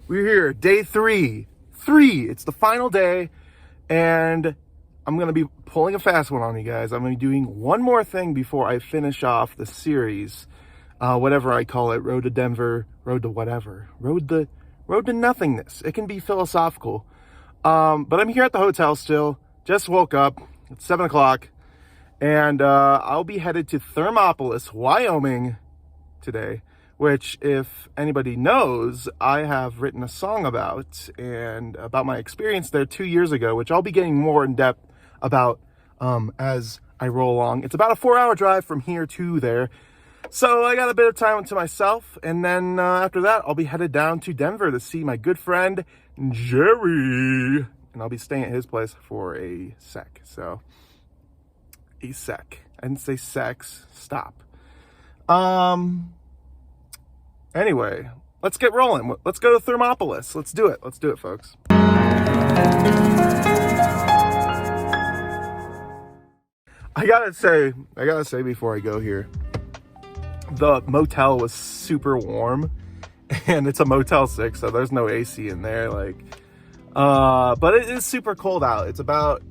We're here, day three. It's the final day, and I'm going to be pulling a fast one on you guys. I'm going to be doing one more thing before I finish off the series, whatever I call it, Road to Denver, Road to whatever, Road to Nothingness. It can be philosophical, but I'm here at the hotel still, just woke up, it's 7 o'clock, and I'll be headed to Thermopolis, Wyoming today, which, if anybody knows, I have written a song about my experience there 2 years ago, which I'll be getting more in depth about as I roll along. It's about a 4-hour drive from here to there, so I got a bit of time to myself, and then after that, I'll be headed down to Denver to see my good friend Jerry, and I'll be staying at his place for a sec. So, a sec. I didn't say sex. Stop. Anyway, let's get rolling. Let's go to Thermopolis. Let's do it, folks. I gotta say before I go here, the motel was super warm, and it's a Motel 6, so there's no AC in there, but it is super cold out. It's about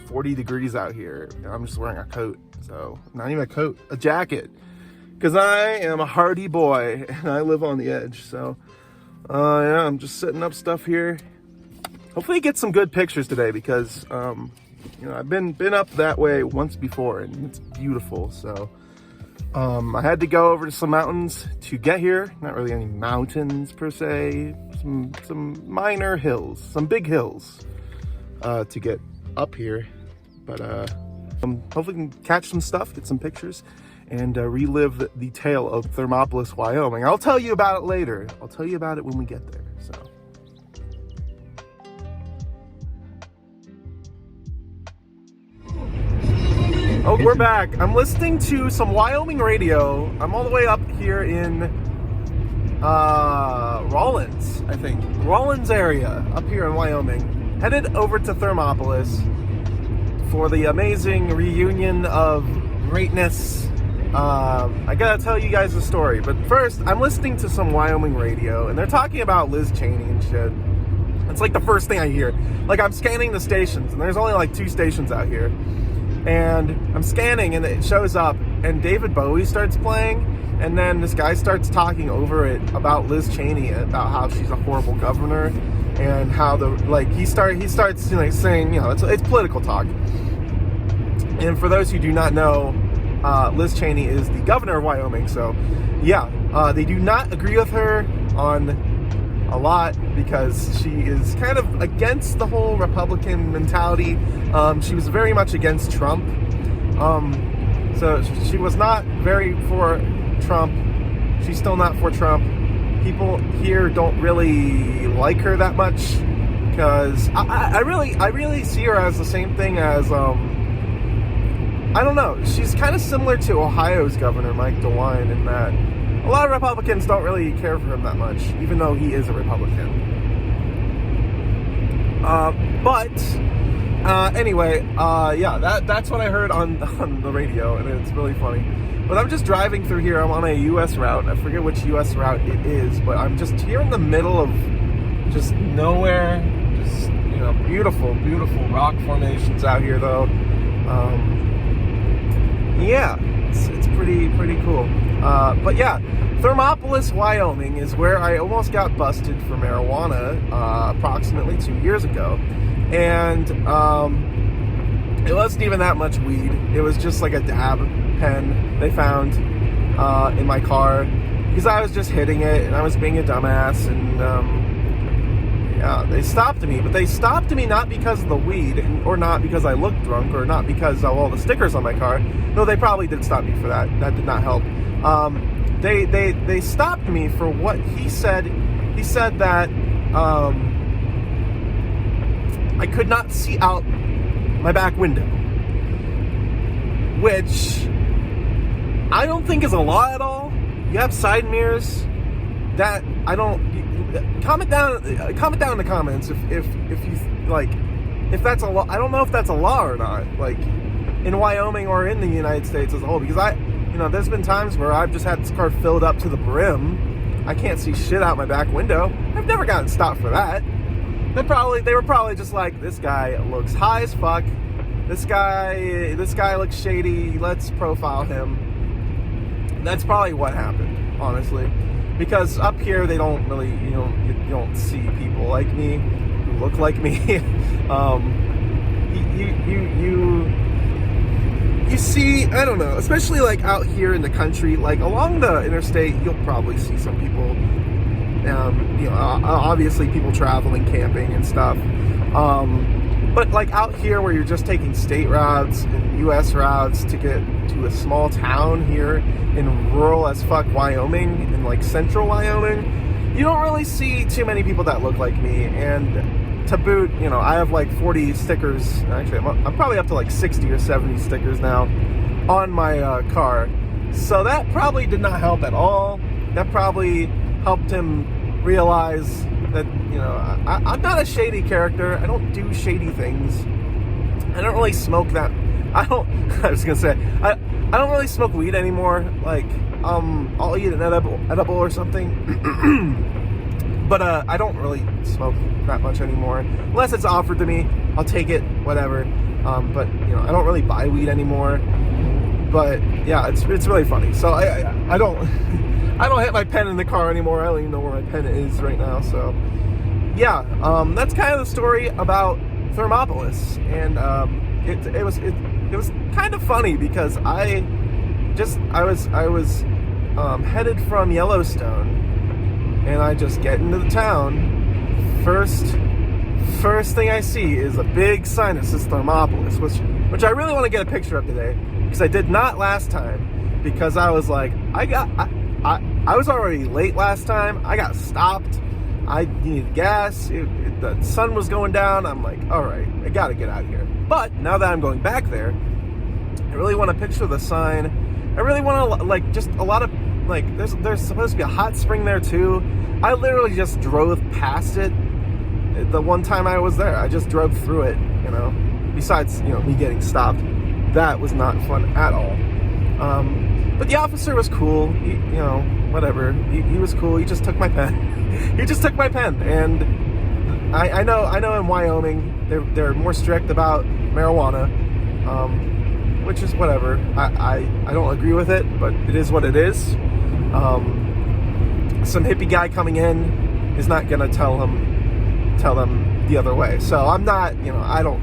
40 degrees out here. I'm just wearing a coat, so not even a coat, a jacket. Because I am a hardy boy, and I live on the edge, so, yeah, I'm just setting up stuff here. Hopefully get some good pictures today, because, I've been up that way once before, and it's beautiful, so, I had to go over to some mountains to get here. Not really any mountains, per se, some minor hills, some big hills, to get up here, but, hopefully can catch some stuff, get some pictures, and relive the tale of Thermopolis, Wyoming. I'll tell you about it later. I'll tell you about it when we get there, so. Oh, we're back. I'm listening to some Wyoming radio. I'm all the way up here in Rawlins, I think. Rawlins area, up here in Wyoming. Headed over to Thermopolis for the amazing reunion of greatness. I gotta tell you guys a story, but first, I'm listening to some Wyoming radio, and they're talking about Liz Cheney and shit. It's like the first thing I hear. I'm scanning the stations, and there's only 2 stations out here. And I'm scanning, and it shows up, and David Bowie starts playing, and then this guy starts talking over it about Liz Cheney, about how she's a horrible governor, and how he starts saying, it's political talk. And for those who do not know, Liz Cheney is the governor of Wyoming, so yeah, they do not agree with her on a lot because she is kind of against the whole Republican mentality. She was very much against Trump, so she was not very for Trump. She's still not for Trump. People here don't really like her that much because I really see her as the same thing as I don't know. She's kind of similar to Ohio's governor, Mike DeWine, in that a lot of Republicans don't really care for him that much, even though he is a Republican. Anyway, yeah, that's what I heard on the radio, and it's really funny. But I'm just driving through here. I'm on a U.S. route. I forget which U.S. route it is, but I'm just here in the middle of just nowhere. Just, beautiful, beautiful rock formations out here, though. Yeah, it's pretty cool. But yeah, Thermopolis, Wyoming is where I almost got busted for marijuana approximately 2 years ago. And it wasn't even that much weed. It was just like a dab pen they found in my car because I was just hitting it and I was being a dumbass. And yeah, they stopped me, but they stopped me not because of the weed, or not because I looked drunk, or not because of all the stickers on my car. No, they probably did stop me for that. That did not help. They stopped me for what he said. He said that I could not see out my back window, which I don't think is a law at all. You have side mirrors. That I don't. Comment down in the comments if you if that's a law. I don't know if that's a law or not, in Wyoming or in the United States as a whole, because there's been times where I've just had this car filled up to the brim I can't see shit out my back window. I've never gotten stopped for that. They were probably just like, this guy looks high as fuck. This guy looks shady. Let's profile him. That's probably what happened, honestly. Because up here they don't really, you don't see people like me who look like me. You see, I don't know, especially like out here in the country, like along the interstate, you'll probably see some people. Obviously people traveling, camping and stuff. But like out here where you're just taking state routes and U.S. routes to get to a small town here in rural as fuck Wyoming, in like central Wyoming, you don't really see too many people that look like me. And to boot, I have like 40 stickers. Actually, I'm probably up to like 60 or 70 stickers now on my car. So that probably did not help at all. That probably helped him realize that, I'm not a shady character. I don't do shady things. I don't really smoke that. I don't really smoke weed anymore. Like, I'll eat an edible or something. But I don't really smoke that much anymore. Unless it's offered to me, I'll take it, whatever. But, I don't really buy weed anymore. But, yeah, it's really funny. So, I don't hit my pen in the car anymore. I don't even know where my pen is right now. So, yeah, that's kind of the story about Thermopolis. And it was kind of funny because I was headed from Yellowstone, and I just get into the town. First thing I see is a big sign that says Thermopolis, which I really want to get a picture of today, because I did not last time, because I was like, I was already late last time. I got stopped. I needed gas. The sun was going down. I'm like, all right, I got to get out of here. But now that I'm going back there, I really want to picture the sign. I really want to, like, just a lot of, like, there's supposed to be a hot spring there too. I literally just drove past it the one time I was there. I just drove through it, besides, me getting stopped. That was not fun at all. But the officer was cool. Whatever. He was cool. He just took my pen. He just took my pen. And I know in Wyoming they're more strict about marijuana, which is whatever. I don't agree with it, but it is what it is. Some hippie guy coming in is not gonna tell them the other way. So I'm not, I don't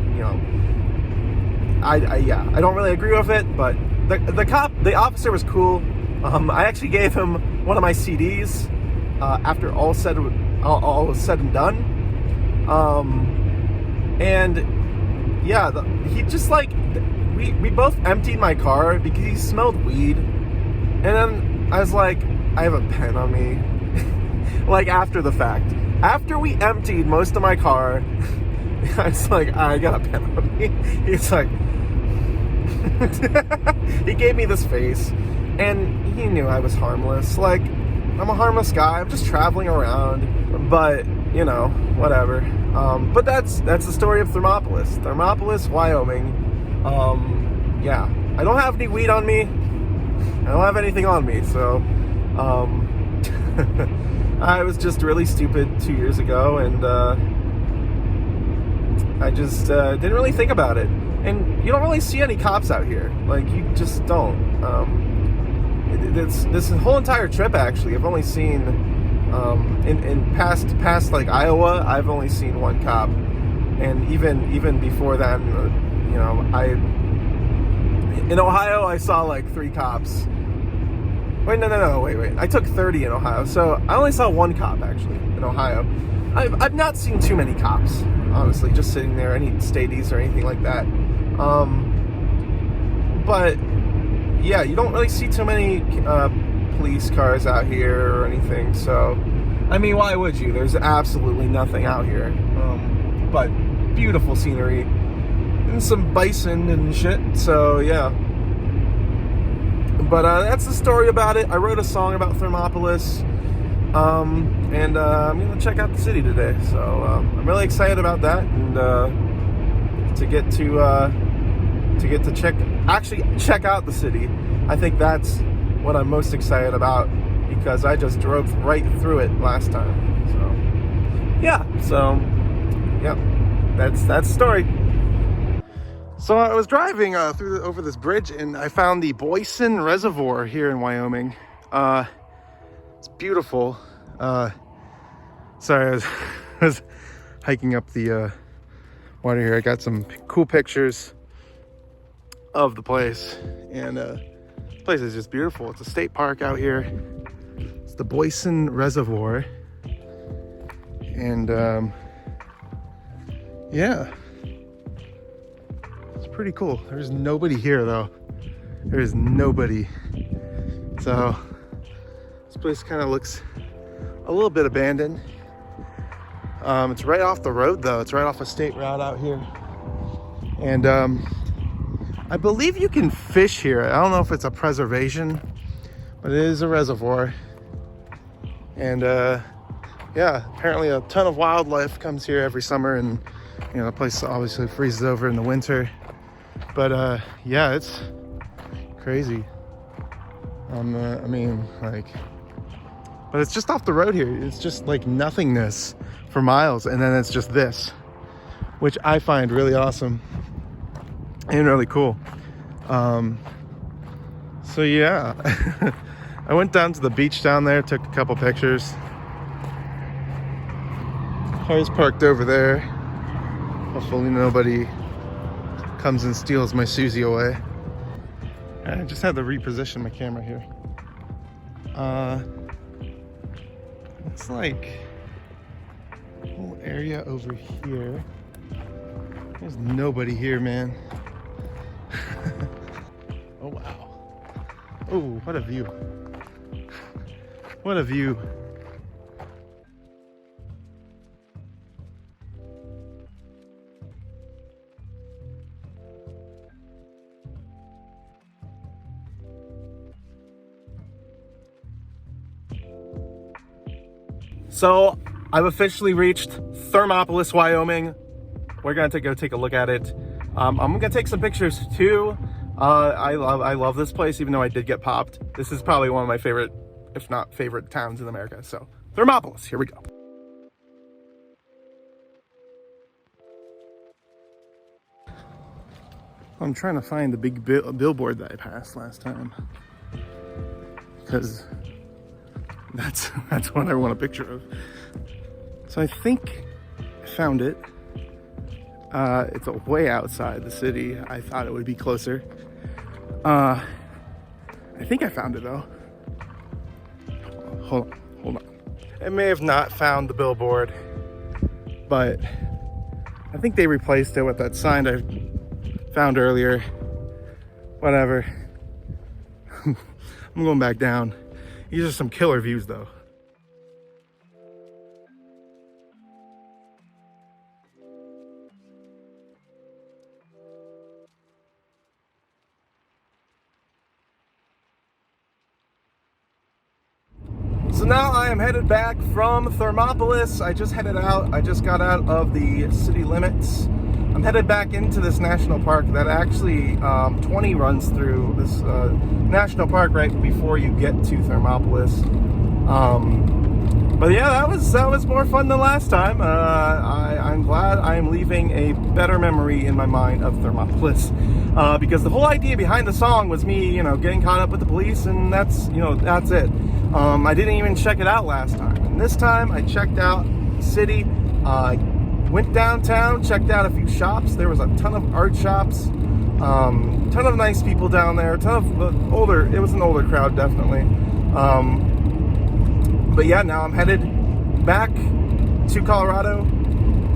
really agree with it, but the officer was cool. I actually gave him one of my CDs after all was said and done. And yeah, he just like, we both emptied my car because he smelled weed. And then I was like, I have a pen on me. Like after the fact. After we emptied most of my car, I was like, I got a pen on me. He's like, he gave me this face, and he knew I was harmless. Like, I'm a harmless guy. I'm just traveling around, but whatever. But that's the story of Thermopolis, Wyoming. Yeah, I don't have any weed on me. I don't have anything on me, so I was just really stupid 2 years ago, and I just didn't really think about it. And you don't really see any cops out here. Like, you just don't. This whole entire trip, actually, I've only seen, in past like Iowa, I've only seen one cop. And even before then, in Ohio, I saw like 3 cops. Wait, no, wait. I took 30 in Ohio, so I only saw 1 cop, actually, in Ohio. I've not seen too many cops, honestly, just sitting there, any stadies or anything like that. But yeah, you don't really see too many police cars out here or anything. So, I mean, why would you? There's absolutely nothing out here. But beautiful scenery and some bison and shit. So yeah. But that's the story about it. I wrote a song about Thermopolis. And I'm gonna check out the city today. So I'm really excited about that, and to get to check out the city. I think that's what I'm most excited about because I just drove right through it last time. So yeah, that's the story. So I was driving over this bridge, and I found the Boysen Reservoir here in Wyoming. It's beautiful. Sorry, I was hiking up the water here. I got some cool pictures of the place, and the place is just beautiful. It's a state park out here. It's the Boysen Reservoir, and yeah, it's pretty cool. There's nobody here though. There is nobody. So this place kind of looks a little bit abandoned. It's right off the road though. It's right off a state route out here. And I believe you can fish here. I don't know if it's a preservation, but it is a reservoir. And yeah, apparently a ton of wildlife comes here every summer, and you know, the place obviously freezes over in the winter. But yeah, it's crazy. I mean, like, but it's just off the road here. It's just like nothingness for miles, and then it's just this, which I find really awesome and really cool. So yeah, I went down to the beach down there, took a couple pictures. Car's parked over there. Hopefully nobody comes and steals my Susie away. And I just had to reposition my camera here. Looks like a whole area over here. There's nobody here, man. Oh wow. Oh, what a view. What a view. So I've officially reached Thermopolis, Wyoming. We're gonna go take a look at it. I'm gonna take some pictures too. I love this place, even though I did get popped. This is probably one of my favorite, if not favorite, towns in America. So Thermopolis, here we go. I'm trying to find the big billboard that I passed last time, because that's what I want a picture of. So I think I found it. It's way outside the city. I thought it would be closer. I think I found it though. Hold on. I may have not found the billboard, but I think they replaced it with that sign I found earlier. Whatever. I'm going back down. These are some killer views though. So now I am headed back from Thermopolis. I just got out of the city limits. I'm headed back into this national park that actually 20 runs through this national park right before you get to Thermopolis. But yeah, that was more fun than last time. I'm glad I'm leaving a better memory in my mind of Thermopolis, because the whole idea behind the song was me, getting caught up with the police, and that's it. I didn't even check it out last time, and this time I checked out the city. Went downtown, checked out a few shops. There was a ton of art shops, ton of nice people down there, a ton of older. It was an older crowd, definitely. But yeah, now I'm headed back to Colorado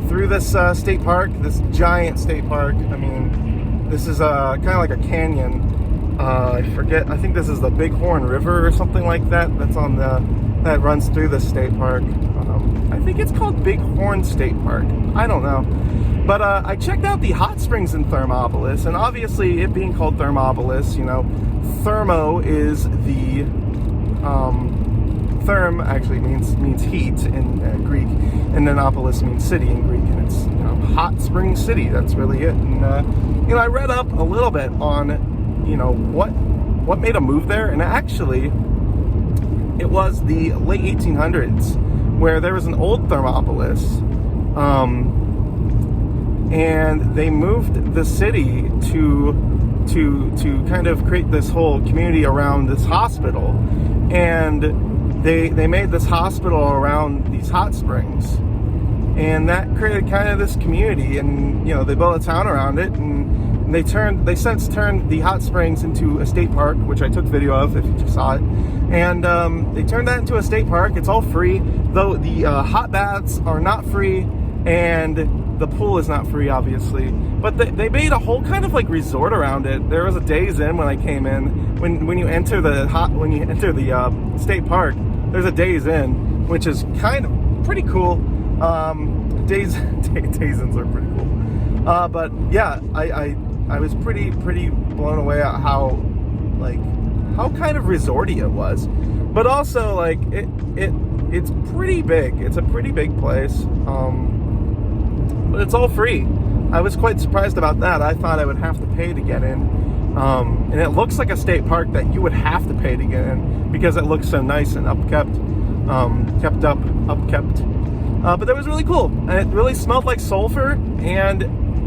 through this state park, this giant state park. I mean, this is kind of like a canyon. I forget. I think this is the Bighorn River or something like that. That runs through the state park. I think it's called Bighorn State Park. I don't know. But I checked out the hot springs in Thermopolis, and obviously it being called Thermopolis, thermo is the therm actually means heat in Greek, and Thermopolis means city in Greek, and it's hot spring city. That's really it. And I read up a little bit on what made a move there, and actually it was the late 1800s, where there was an old Thermopolis, and they moved the city to kind of create this whole community around this hospital, and they made this hospital around these hot springs, and that created kind of this community, and they built a town around it, and they since turned the hot springs into a state park, which I took video of if you just saw it, and they turned that into a state park. It's all free, though the hot baths are not free, and the pool is not free, obviously, but they made a whole kind of like resort around it. There was a Days Inn when I came in. When you enter the state park, there's a Days Inn, which is kind of pretty cool. Days Inns are pretty cool. But yeah, I was pretty blown away at how kind of resorty it was, but also like it's pretty big. It's a pretty big place. But it's all free. I was quite surprised about that. I thought I would have to pay to get in. And it looks like a state park that you would have to pay to get in because it looks so nice and upkept. But that was really cool. And it really smelled like sulfur, and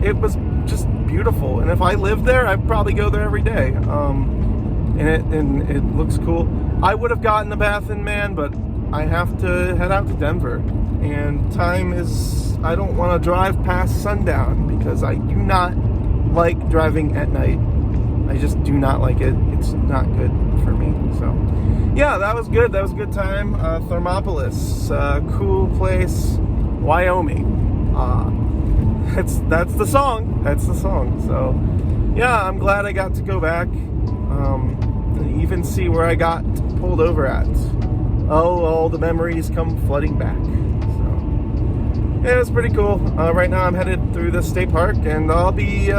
it was just beautiful. And if I lived there, I'd probably go there every day. And it looks cool. I would have gotten a bath in Man, but I have to head out to Denver. And time is... I don't want to drive past sundown because I do not like driving at night. I just do not like it. It's not good for me. So, yeah, that was good. That was a good time. Thermopolis, cool place, Wyoming. That's the song. That's the song. So, yeah, I'm glad I got to go back and even see where I got pulled over at. Oh, all the memories come flooding back. Yeah, it was pretty cool. Right now I'm headed through the state park, and I'll be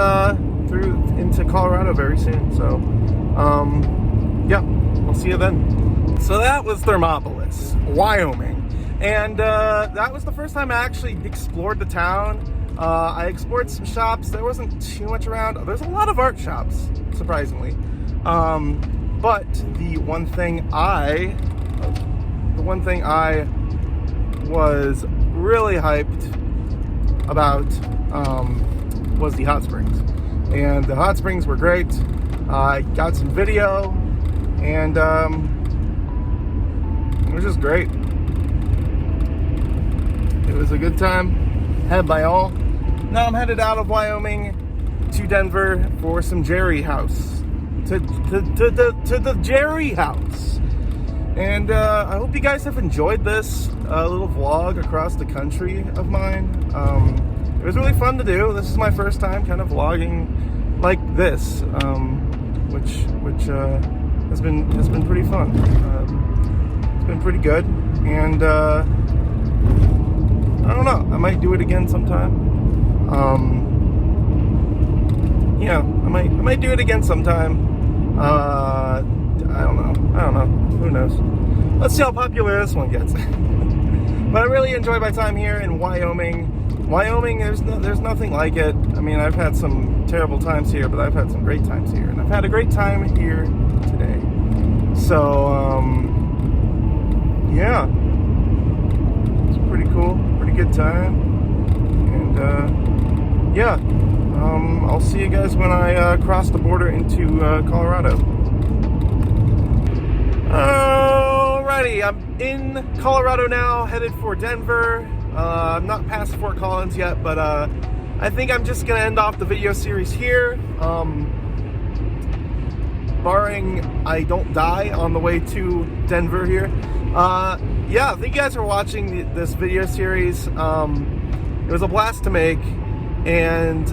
through into Colorado very soon. So, yeah, I'll see you then. So that was Thermopolis, Wyoming. And that was the first time I actually explored the town. I explored some shops. There wasn't too much around. There's a lot of art shops, surprisingly. But the one thing I was really hyped about was the hot springs, and the hot springs were great. I got some video, and it was just great. It was a good time had by all. Now I'm headed out of Wyoming to Denver for some Jerry House, to the Jerry House. And I hope you guys have enjoyed this little vlog across the country of mine. It was really fun to do. This is my first time kind of vlogging like this, which has been pretty fun. It's been pretty good, and I don't know. I might do it again sometime. Yeah, I might do it again sometime. I don't know. Who knows? Let's see how popular this one gets. But I really enjoyed my time here in Wyoming. Wyoming, there's nothing like it. I mean, I've had some terrible times here, but I've had some great times here, and I've had a great time here today. So, yeah, it's pretty cool, pretty good time, and yeah, I'll see you guys when I cross the border into Colorado. Alrighty, I'm in Colorado now, headed for Denver. I'm not past Fort Collins yet, but I think I'm just gonna end off the video series here. Barring I don't die on the way to Denver here. Yeah, thank you guys for watching this video series. It was a blast to make, and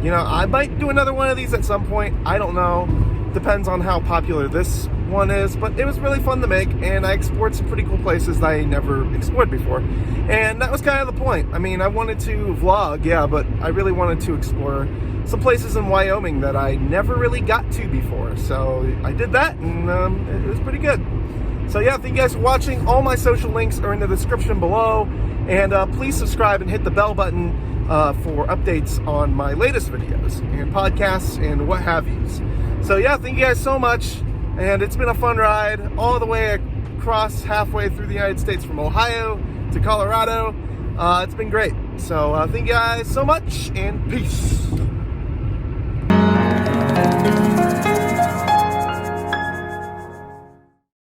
you know, I might do another one of these at some point. I don't know. Depends on how popular this one is, but it was really fun to make, and I explored some pretty cool places that I never explored before, and that was kind of the point. I mean, I wanted to vlog, yeah, but I really wanted to explore some places in Wyoming that I never really got to before, so I did that, and it was pretty good. So yeah, thank you guys for watching. All my social links are in the description below, and please subscribe and hit the bell button for updates on my latest videos and podcasts and what have yous. So yeah, thank you guys so much, And it's been a fun ride all the way across halfway through the United States from Ohio to Colorado. It's been great. So thank you guys so much, and peace.